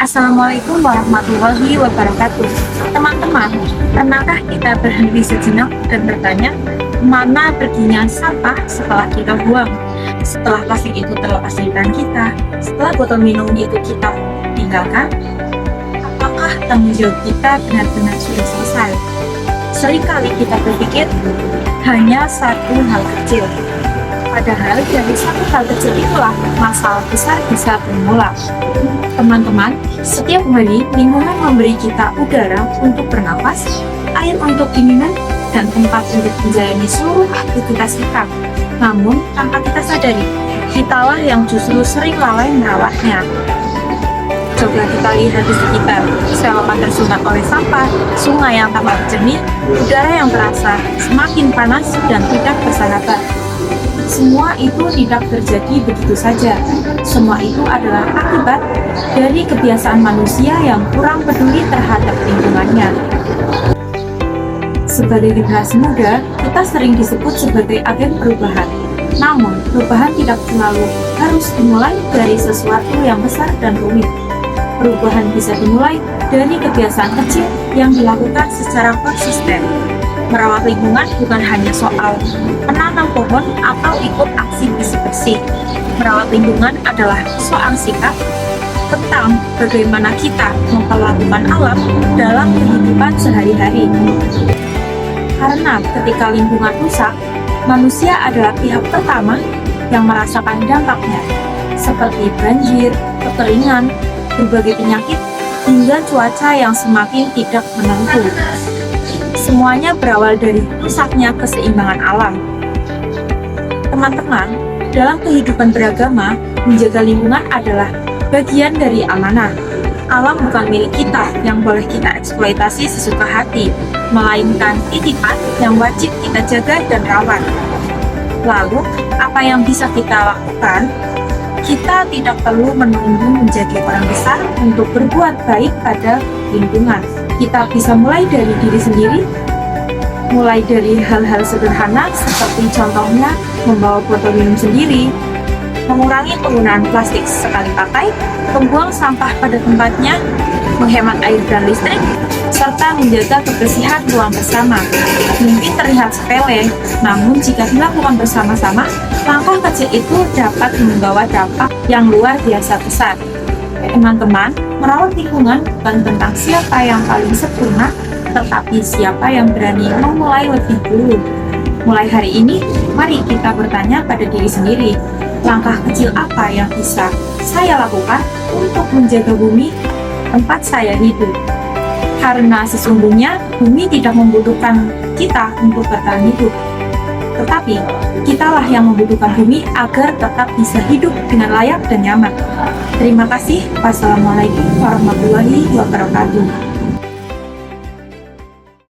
Assalamualaikum warahmatullahi wabarakatuh. Teman-teman, pernahkah kita berhenti sejenak dan bertanya, mana perginya sampah setelah kita buang? Setelah plastik itu terlepas dari tangan kita, setelah botol minum itu kita tinggalkan, apakah tanggung jawab kita benar-benar sudah selesai? Seringkali kita berpikir hanya satu hal kecil. Padahal dari satu hal kecil itulah masalah besar bisa bermula. Teman-teman, setiap hari lingkungan memberi kita udara untuk bernafas, air untuk diminum, dan tempat untuk menjalani seluruh aktivitas kita. Namun, tanpa kita sadari, kitalah yang justru sering lalai merawatnya. Coba kita lihat di sekitar, selokan tersunat oleh sampah, sungai yang tampak jernih, udara yang terasa semakin panas dan tidak bersahabat. Semua itu tidak terjadi begitu saja. Semua itu adalah akibat dari kebiasaan manusia yang kurang peduli terhadap lingkungannya. Sebagai generasi muda, kita sering disebut sebagai agen perubahan. Namun, perubahan tidak selalu harus dimulai dari sesuatu yang besar dan rumit. Perubahan bisa dimulai dari kebiasaan kecil yang dilakukan secara konsisten. Merawat lingkungan bukan hanya soal menanam pohon atau ikut aksi bersih-bersih. Merawat lingkungan adalah soal sikap tentang bagaimana kita memperlakukan alam dalam kehidupan sehari-hari. Karena ketika lingkungan rusak, manusia adalah pihak pertama yang merasakan dampaknya, seperti banjir, kekeringan, berbagai penyakit, hingga cuaca yang semakin tidak menentu. Semuanya berawal dari rusaknya keseimbangan alam. Teman-teman, dalam kehidupan beragama, menjaga lingkungan adalah bagian dari amanah. Alam bukan milik kita yang boleh kita eksploitasi sesuka hati, melainkan titipan yang wajib kita jaga dan rawat. Lalu, apa yang bisa kita lakukan? Kita tidak perlu menunggu menjadi orang besar untuk berbuat baik pada lingkungan. Kita bisa mulai dari diri sendiri, mulai dari hal-hal sederhana seperti contohnya membawa botol minum sendiri, mengurangi penggunaan plastik sekali pakai, membuang sampah pada tempatnya, menghemat air dan listrik, serta menjaga kebersihan ruang bersama. Mungkin terlihat sepele, namun jika dilakukan bersama-sama, langkah kecil itu dapat membawa dampak yang luar biasa besar. Teman-teman, merawat lingkungan bukan tentang siapa yang paling sempurna, tetapi siapa yang berani memulai lebih dulu. Mulai hari ini, mari kita bertanya pada diri sendiri, langkah kecil apa yang bisa saya lakukan untuk menjaga bumi tempat saya hidup? Karena sesungguhnya bumi tidak membutuhkan kita untuk bertahan hidup, tetapi kitalah yang membutuhkan bumi agar tetap bisa hidup dengan layak dan nyaman. Terima kasih. Wassalamualaikum warahmatullahi wabarakatuh.